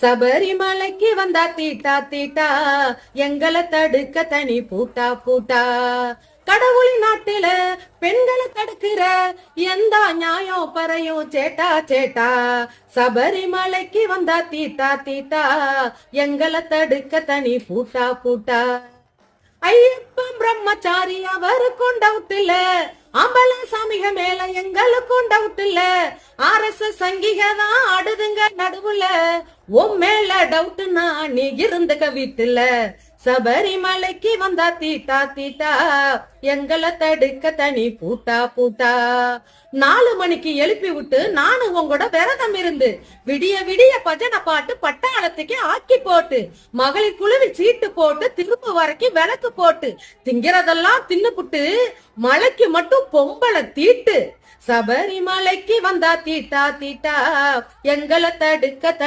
சபரிமலைக்கு வந்தா theta theta, எங்களை தடுக்க தனி பூட்டா பூட்டா. கடவுளின் நாட்டில பெண்களை தடுக்கிற எந்த நியாயம் பறையும் சேட்டா சேட்டா. சபரிமலைக்கு வந்தா தீட்டா தீட்டா, எங்களை தடுக்க தனி பூட்டா பூட்டா. ஐயப்பன் பிரம்மச்சாரி அவருக்கும் டவுட் இல்ல, அம்பல சாமிக மேல எங்களுக்கும் டவுட் இல்ல. RSS சங்கிக தான் ஆடுதுங்க நடுவுல, உன் மேல டவுட்னா நீ இருந்துக்க வீட்டுல. சபரிமலைக்கு வந்தா தீட்டா தீட்டா, எங்களை தடுக்க தனி பூட்டா பூட்டா. 4 மணிக்கு எழுப்பி விட்டு நானும் உங்களோட விரதம் இருந்து விடிய விடிய பஜனை பாட்டு பட்டாளத்துக்கு ஆக்கி போட்டு மகளிர் குழுவில் சீட்டு போட்டு திரும்ப வரைக்கும் விளக்கு போட்டு திங்கிறதெல்லாம் தின்னுபுட்டு மலைக்கு மட்டும் பொம்பளை தீட்டு. சபரிமலைக்கு வந்தா தீட்டா தீட்டா, எங்களை தடுக்க